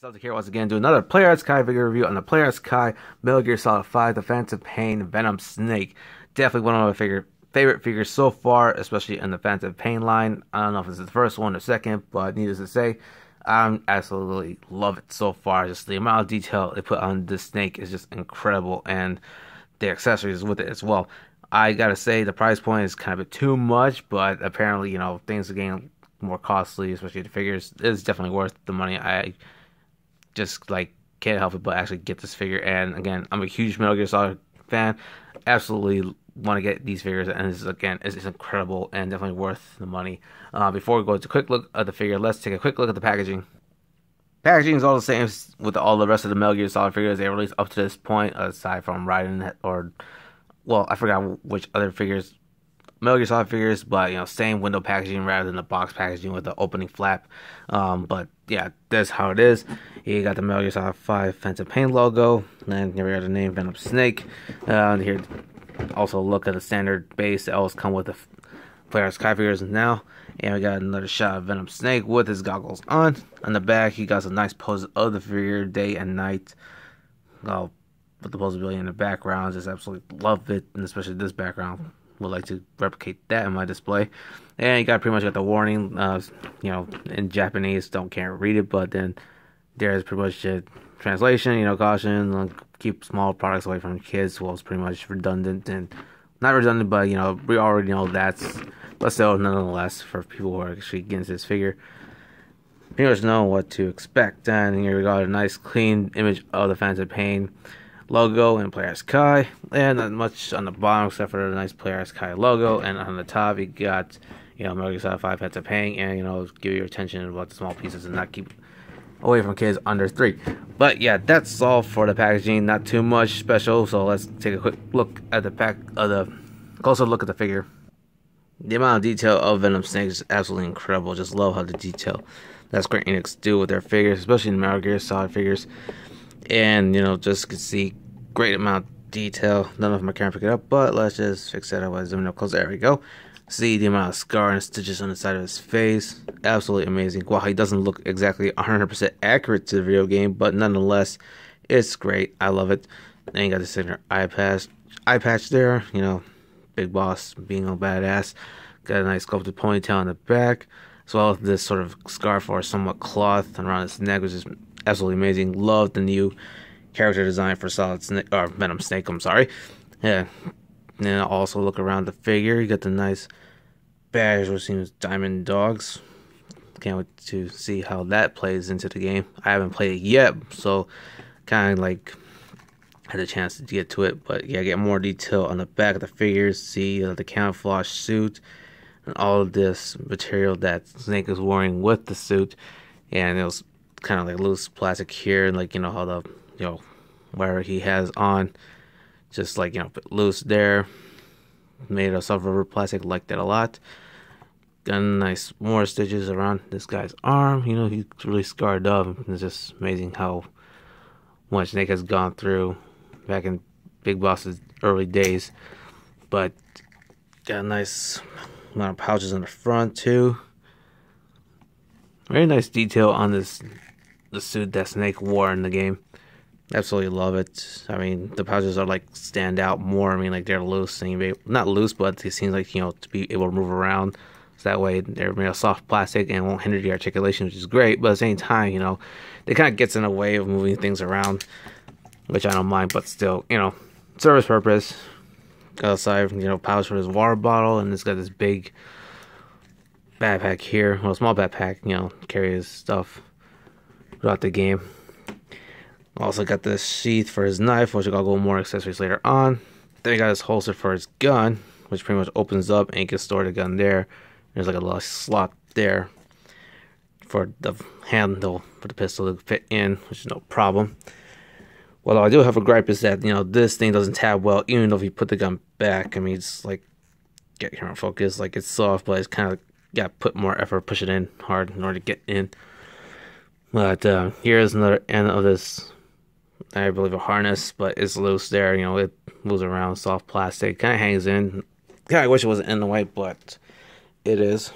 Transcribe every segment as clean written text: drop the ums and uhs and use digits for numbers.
Celtic here once again do another Player X Kai figure review on the Player X Kai Metal Gear Solid 5 The Phantom Pain Venom Snake. Definitely one of my favorite figures so far, especially in the Phantom Pain line. I don't know if this is the first one or second, but needless to say, I absolutely love it so far. Just the amount of detail they put on this snake is just incredible, and the accessories with it as well. I gotta say the price point is kind of a bit too much, but apparently, things are getting more costly, especially the figures. It's definitely worth the money. I just can't help it but actually get this figure. And again, I'm a huge Metal Gear Solid fan. Absolutely want to get these figures, and it's incredible and definitely worth the money. Before we go to a quick look at the figure, let's take a quick look at the packaging. Packaging is all the same with all the rest of the Metal Gear Solid figures they released up to this point, aside from Raiden or, well, I forgot which other figures, Metal Gear Solid figures, but same window packaging rather than the box packaging with the opening flap. But yeah, that's how it is. You got the Metal Gear Solid 5 Phantom Pain logo, and here we got the name Venom Snake. Here, also look at the standard base that always come with the Player X Kai figures now. And we got another shot of Venom Snake with his goggles on. On the back, he got some nice poses of the figure day and night. With the posability in the background, just absolutely love it, and especially this background. Would like to replicate that in my display. And you got pretty much got the warning, in Japanese, can't read it, but then there's pretty much a translation, caution, keep small products away from kids. Well, it's pretty much redundant, and not redundant, but we already know that's, but still, nonetheless, for people who are actually getting this figure, pretty much know what to expect. And here we got a nice clean image of the Phantom Pain logo and Player X Kai, and not much on the bottom except for the nice Player X Kai logo. And on the top, you got Metal Gear Solid 5 Phantom Pain, and give your attention about the small pieces and not keep away from kids under 3. But yeah, that's all for the packaging. Not too much special. So let's take a quick look at closer look at the figure. The amount of detail of Venom Snake is absolutely incredible. Just love how the detail that Square Enix do with their figures, especially in Metal Gear Solid figures. And just can see great amount of detail. Don't know if my camera pick it up, but let's just fix that up by zooming up close. There we go. See the amount of scar and stitches on the side of his face. Absolutely amazing. While he doesn't look exactly 100% accurate to the video game, but nonetheless, it's great. I love it. And you got the signature eye patch there. Big boss being a badass. Got a nice sculpted ponytail on the back, as well as this sort of scarf or somewhat cloth around his neck, which is absolutely amazing. Love the new character design for Solid Snake, or Venom Snake, I'm sorry. Yeah. And then also look around the figure. You got the nice badge, which seems Diamond Dogs. Can't wait to see how that plays into the game. I haven't played it yet, so kind of had a chance to get to it. But yeah, get more detail on the back of the figures. See the camouflage suit and all of this material that Snake is wearing with the suit. And it was kind of loose plastic here, and how the whatever he has on, just loose there, made of soft rubber plastic. Like that a lot. Got nice more stitches around this guy's arm. He's really scarred up. It's just amazing how much Snake has gone through back in Big Boss's early days. But got a nice amount of pouches on the front too. Very nice detail on the suit that Snake wore in the game. Absolutely love it. I mean, the pouches are stand out more. I mean, they're loose, and not loose, but it seems to be able to move around. So that way they're made of soft plastic and won't hinder the articulation, which is great. But at the same time, it kind of gets in the way of moving things around, which I don't mind. But still, service purpose. Got aside, pouch for his water bottle, and it's got this big backpack here. Well, small backpack, carry his stuff throughout the game. Also got this sheath for his knife, which I'll go more accessories later on. Then we got this holster for his gun, which pretty much opens up and you can store the gun there. There's a little slot there for the handle for the pistol to fit in, which is no problem. Well, I do have a gripe is that, this thing doesn't tab well, even though if you put the gun back. I mean, it's get camera focus, it's soft, but it's kind of got to put more effort, push it in hard in order to get in. But here's another end of this, I believe, a harness, but it's loose there. It moves around, soft plastic, kind of hangs in. I wish it wasn't in the way, but it is.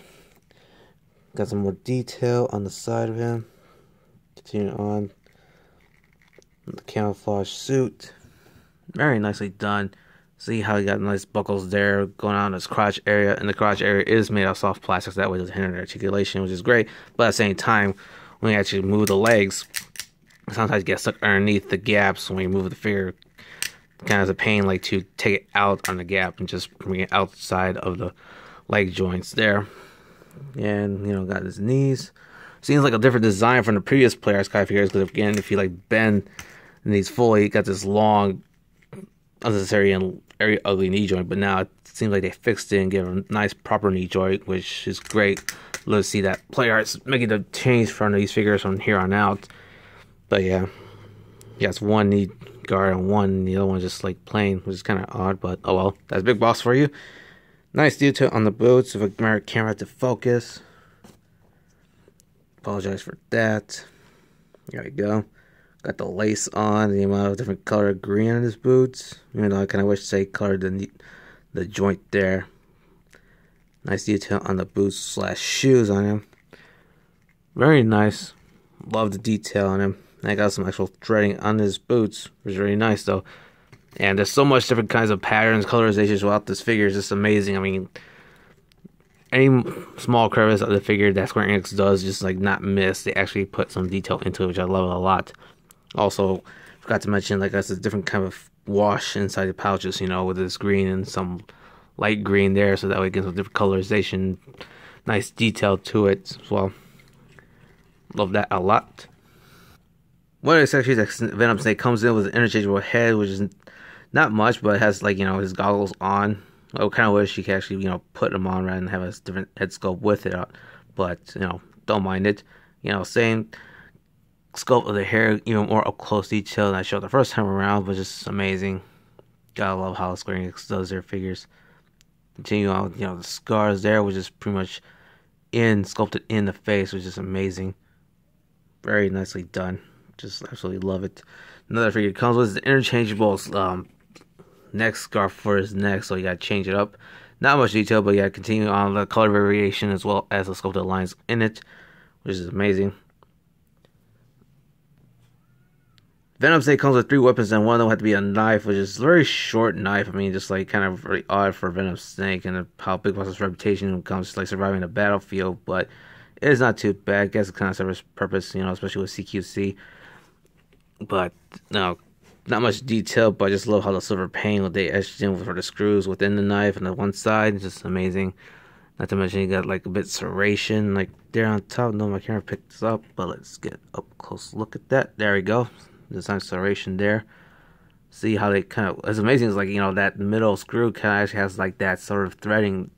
Got some more detail on the side of him. Continue on. The camouflage suit. Very nicely done. See how he got nice buckles there going on his crotch area, and the crotch area is made of soft plastic, so that way it doesn't hinder articulation, which is great. But at the same time, when you actually move the legs, sometimes you get stuck underneath the gaps when you move the figure. Kind of a pain, like to take it out on the gap and just bring it outside of the leg joints there. And got his knees. Seems like a different design from the previous Players Kai figures, because again, if you bend the knees fully, you got this long, unnecessary and very ugly knee joint. But now it seems like they fixed it and gave a nice proper knee joint, which is great. Love to see that Players making the change from these figures from here on out. But yeah, he has one knee guard and one, the other one just plain, which is kind of odd, but oh well. That's Big Boss for you. Nice detail on the boots with a camera to focus. Apologize for that. There we go. Got the lace on, the amount of different color green on his boots. Even though I kind of wish they colored the joint there. Nice detail on the boots / shoes on him. Very nice. Love the detail on him. And I got some actual threading on his boots, which is really nice though. And there's so much different kinds of patterns, colorizations throughout this figure. It's just amazing. I mean, any small crevice of the figure that Square Enix does, just not miss. They actually put some detail into it, which I love a lot. Also, forgot to mention, that's a different kind of wash inside the pouches, with this green and some light green there, so that way it gives a different colorization. Nice detail to it as well. Love that a lot. One of the accessories that Venom Snake comes in with an interchangeable head, which is not much, but it has his goggles on. I kind of wish you could actually put them on rather than have a different head sculpt with it, but don't mind it. Same sculpt of the hair, even more up close detail than I showed the first time around, but just amazing. Gotta love how Square Enix does their figures. Continue on, the scars there, which is pretty much sculpted in the face, which is amazing. Very nicely done. Just absolutely love it. Another figure comes with the interchangeable neck scarf for his neck, so you gotta change it up. Not much detail, but yeah, continue on the color variation as well as the sculpted lines in it, which is amazing. Venom Snake comes with 3 weapons, and one of them had to be a knife, which is a very short knife. I mean, just kind of really odd for Venom Snake and how Big Boss's reputation when it comes to surviving the battlefield, but it is not too bad. I guess it kind of serves purpose, especially with CQC. But no, not much detail, but I just love how the silver paint what they etched in for the screws within the knife and the one side. It's just amazing. Not to mention you got a bit serration there on top. No, my camera picked this up, but let's get up close look at that. There we go. There's nice serration there. See how they kind of, it's amazing. It's that middle screw kind of actually has that sort of threading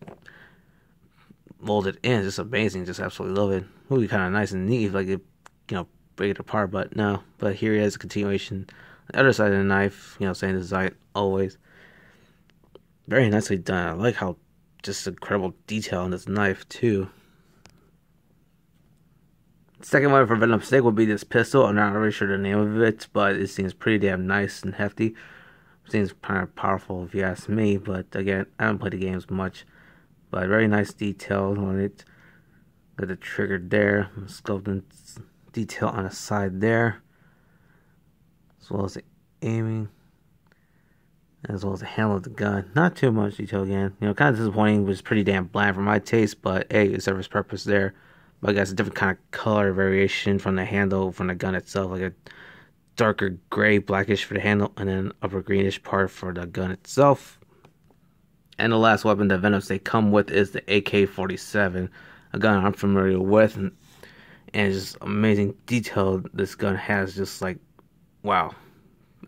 molded in. It's just amazing. Just absolutely love it. It would be kind of nice and neat if break it apart, but no. But here he has a continuation. The other side of the knife, same design always. Very nicely done. I like how just incredible detail on this knife too. Second one for Venom Snake would be this pistol. I'm not really sure the name of it, but it seems pretty damn nice and hefty. Seems kind of powerful if you ask me, but again, I haven't played the games much. But very nice detail on it. Got the trigger there, sculpting detail on the side there, as well as the aiming, as well as the handle of the gun. Not too much detail again. Kind of disappointing, but it's pretty damn bland for my taste, but hey, it serves its purpose there. But I guess a different kind of color variation from the handle, from the gun itself, like a darker gray, blackish for the handle, and then upper greenish part for the gun itself. And the last weapon that Venom Snake come with is the AK-47, a gun I'm familiar with, and just amazing detail this gun has. Just wow,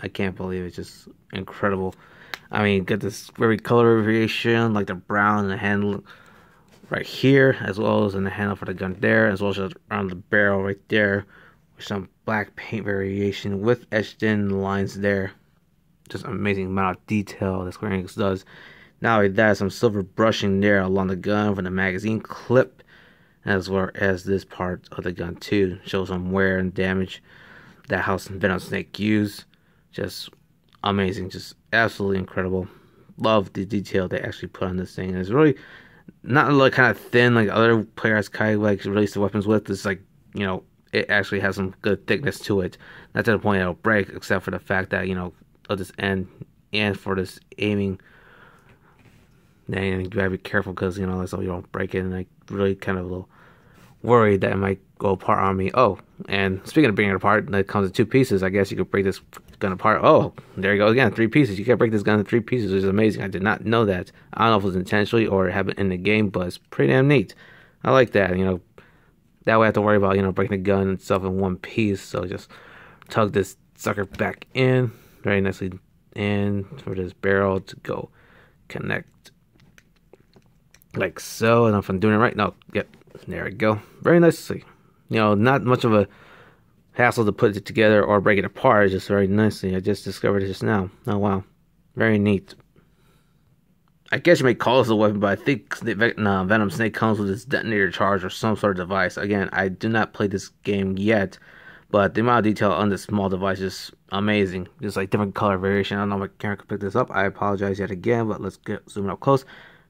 I can't believe it. Just incredible. I mean, get this very color variation, like the brown and the handle right here, as well as in the handle for the gun there, as well as around the barrel right there, with some black paint variation with etched in lines there. Just amazing amount of detail that Square Enix does. Not only that, some silver brushing there along the gun from the magazine clip, as well as this part of the gun too. Shows some wear and damage that House and Venom Snake used. Just amazing, just absolutely incredible. Love the detail they actually put on this thing. And it's really not kind of thin like other Players Kai release the weapons with. It's it actually has some good thickness to it. Not to the point it'll break, except for the fact that, you know, of this end and for this aiming. And you gotta be careful because, you know, so you don't break it. And I really kind of a little worried that it might go apart on me. Oh, and speaking of breaking it apart, that comes in 2 pieces. I guess you could break this gun apart. Oh, there you go again, 3 pieces. You can break this gun in 3 pieces, which is amazing. I did not know that. I don't know if it was intentionally or it happened in the game, but it's pretty damn neat. I like that. You know, that way I have to worry about, you know, breaking the gun itself in 1 piece. So just tug this sucker back in very nicely in for this barrel to go connect like so. And if I'm doing it right, no, yep, there we go, very nicely. You know, not much of a hassle to put it together or break it apart, just very nicely. I just discovered it just now. Oh wow, very neat. I guess you may call this a weapon, but I think Venom Snake comes with this detonator charge or some sort of device. Again, I do not play this game yet, but the amount of detail on this small device is amazing. Just like different color variation. I don't know if my camera can pick this up. I apologize yet again, but let's get zoom up close.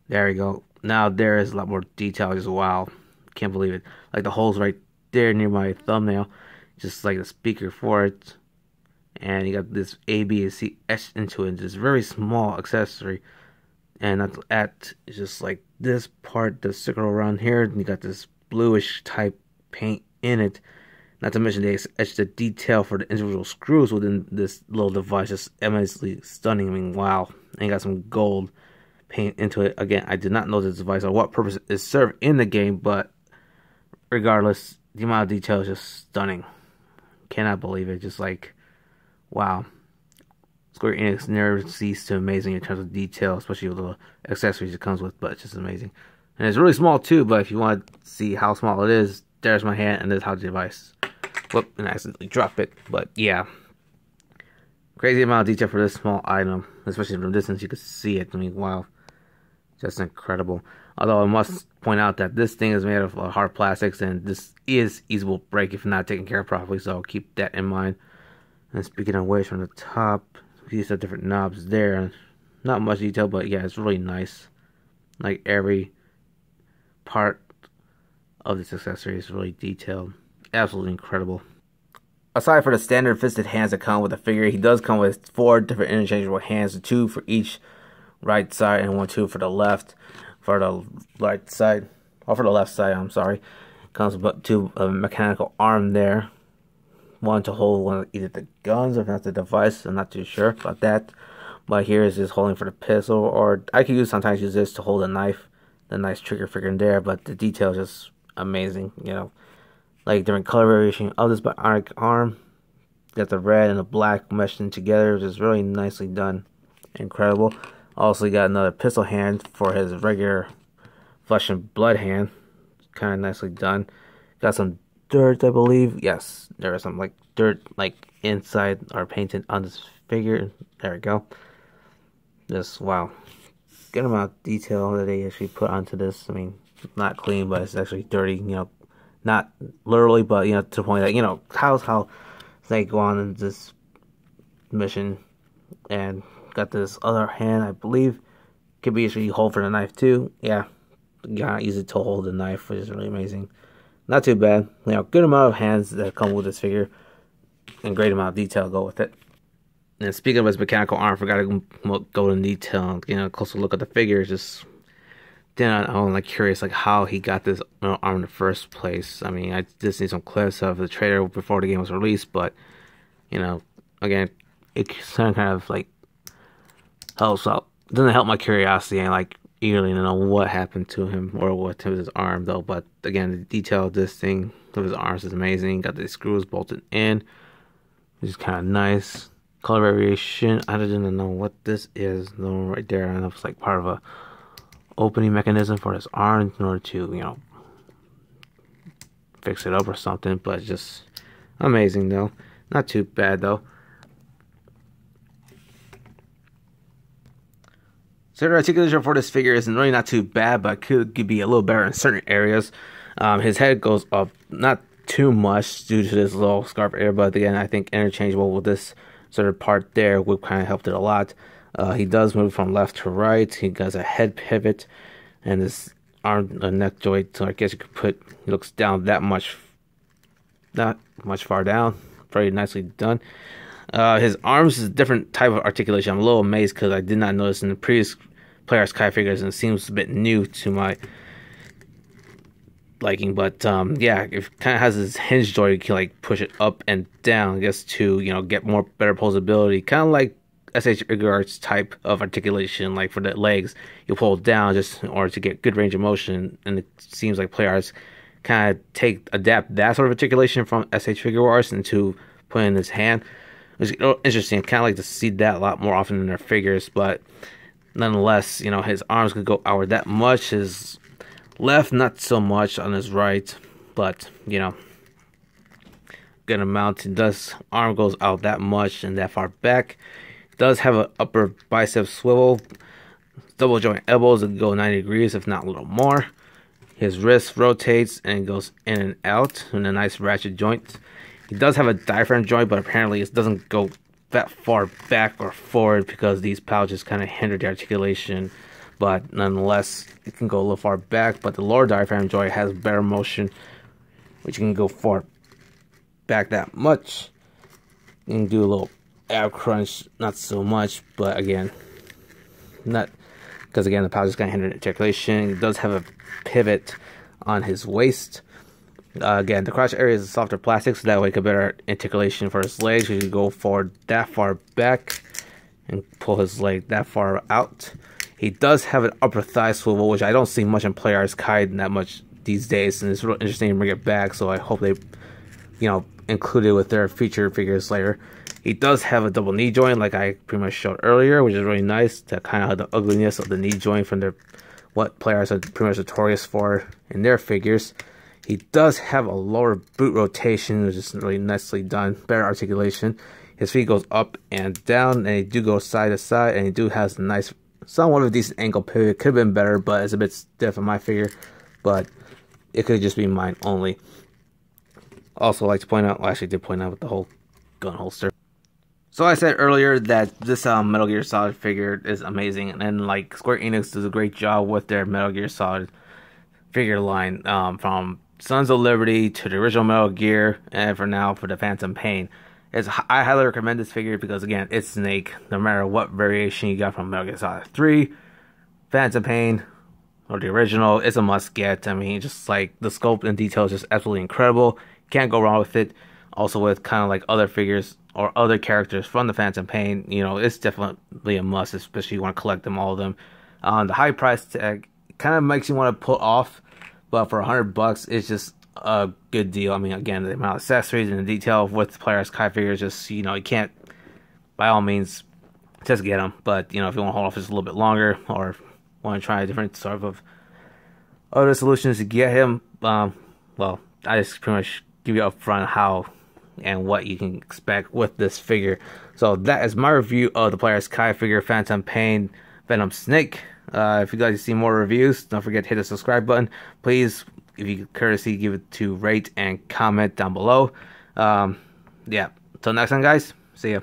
There we go. Now there is a lot more detail. Just wow, can't believe it. Like the holes right there near my thumbnail, just like the speaker for it, and you got this A, B, and C etched into it. This very small accessory. And at it's just like this part, the circle around here, and you got this bluish type paint in it. Not to mention they etched the detail for the individual screws within this little device, just immensely stunning. I mean, wow. And you got some gold paint into it. Again, I did not know this device or what purpose it served in the game, but regardless, the amount of detail is just stunning. Cannot believe it. Just like, wow. Square Enix never ceased to amazing in terms of detail, especially with the accessories it comes with, but it's just amazing. And it's really small too, but if you want to see how small it is, there's my hand and there's how the device. Whoop, and I accidentally drop it, but yeah. Crazy amount of detail for this small item, especially from a distance you can see it. I mean, wow. Just incredible. Although I must point out that this thing is made of hard plastics, and this is easily break if not taken care of properly, so keep that in mind. And speaking of which, from the top, these are different knobs there. Not much detail, but yeah, it's really nice. Like every part of this accessory is really detailed. Absolutely incredible. Aside from the standard fisted hands that come with the figure, he does come with 4 different interchangeable hands, 2 for each right side and 2 for the left. For the right side, or for the left side, I'm sorry. Comes with 2 mechanical arm there. 1 to hold one of either the guns or if not the device. I'm not too sure about that. But here is just holding for the pistol, or I could sometimes use this to hold a knife. The nice trigger figure in there, but the detail is just amazing. You know, like different color variation of this bionic arm. Got the red and the black meshed in together, which is really nicely done. Incredible. Also, you got another pistol hand for his regular flesh and blood hand. Kind of nicely done. Got some dirt, I believe. Yes, there is some like dirt like inside or painted on this figure. There we go. Just wow, good amount of detail that they actually put onto this. I mean, not clean, but it's actually dirty. You know, not literally, but you know, to the point that, you know, how they go on in this mission. And got this other hand, I believe, could be actually hold for the knife too. Yeah, you gotta use it to hold the knife, which is really amazing. Not too bad. You know, good amount of hands that come with this figure, and great amount of detail go with it. And speaking of his mechanical arm, I forgot to go into detail. You know, closer look at the figure. Just then I'm like curious, like how he got this arm in the first place. I mean, I just need some clips of the trailer before the game was released, but you know, again, it kind of like helps out. Doesn't help my curiosity and like eagerly to know what happened to him or what to his arm though. But again, the detail of this thing of his arms is amazing. Got the screws bolted in, which is kind of nice. Color variation, I didn't know what this is though right there. I don't know if it's like part of a opening mechanism for his arm in order to, you know, fix it up or something. But just amazing though. Not too bad though. So the articulation for this figure isn't really not too bad, but could be a little better in certain areas. His head goes up not too much due to this little scarf area, but again, I think interchangeable with this sort of part there would kind of helped it a lot. He does move from left to right. He does a head pivot, and this arm neck joint, so I guess you could put, he looks down that much not much far down. Very nicely done. His arms is a different type of articulation. I'm a little amazed because I did not notice in the previous Players Kai figures, and it seems a bit new to my liking. But yeah, it kind of has this hinge joint. You can like push it up and down, I guess, to get more better posability. Kind of like SH Figuarts type of articulation. Like for the legs, you pull it down just in order to get good range of motion. And it seems like Players kind of adapt that sort of articulation from SH Figuarts into putting in his hand. It's interesting. Kind of like to see that a lot more often in their figures, but nonetheless, his arms could go outward that much. His left, not so much on his right, but good amount. Arm goes out that much and that far back. Does have an upper bicep swivel, double joint elbows that go 90 degrees, if not a little more. His wrist rotates and goes in and out in a nice ratchet joint. He does have a diaphragm joint, but apparently it doesn't go that far back or forward because these pouches kind of hinder the articulation. But nonetheless, it can go a little far back. But the lower diaphragm joint has better motion, which can go far back that much. You can do a little ab crunch, not so much, but again, not because again the pouches kind of hinder the articulation. It does have a pivot on his waist. Again, the crotch area is softer plastic, so that way it could better articulation for his legs. You can go forward that far back and pull his leg that far out. He does have an upper thigh swivel, which I don't see much in Players Kai that much these days, and it's real interesting to bring it back. So I hope they, include it with their feature figures later. He does have a double knee joint, like I pretty much showed earlier, which is really nice to kind of have the ugliness of the knee joint from what Players are pretty much notorious for in their figures. He does have a lower boot rotation, which is really nicely done. Better articulation. His feet goes up and down, and he do go side to side, and he do has a nice, somewhat of a decent ankle pivot. Could have been better, but it's a bit stiff in my figure. But it could just be mine only. Also, like to point out, well, I actually did point out with the whole gun holster. So I said earlier that this Metal Gear Solid figure is amazing, and like Square Enix does a great job with their Metal Gear Solid figure line, from Sons of Liberty to the original Metal Gear, and for now for the Phantom Pain. I highly recommend this figure because again, it's Snake. No matter what variation you got from Metal Gear Solid 3, Phantom Pain, or the original, it's a must get. I mean, just like the scope and detail is just absolutely incredible. Can't go wrong with it. Also with kind of like other figures or other characters from the Phantom Pain, it's definitely a must, especially if you want to collect them, all of them. The high price tag kind of makes you want to put off. But for $100, it's just a good deal. I mean, again, the amount of accessories and the detail with Players Kai figures, just, you can't, by all means, just get them. But, if you want to hold off just a little bit longer or want to try a different sort of other solutions to get him, well, I just pretty much give you up front how and what you can expect with this figure. So that is my review of the Players Kai figure, Phantom Pain, Venom Snake. If you'd like to see more reviews, don't forget to hit the subscribe button. Please, if you courtesy, give it to rate and comment down below. Yeah, until next time, guys. See ya.